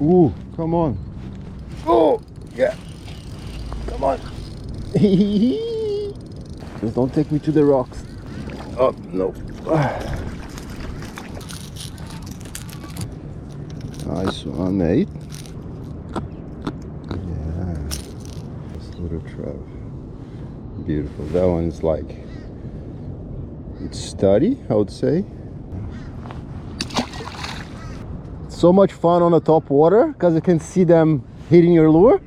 Ooh, come on. Oh, yeah. Come on. Just don't take me to the rocks. Oh, no. Nice one, mate. Yeah. This little trout. Beautiful. That one's like, it's sturdy, I would say. So much fun on the top water because you can see them hitting your lure.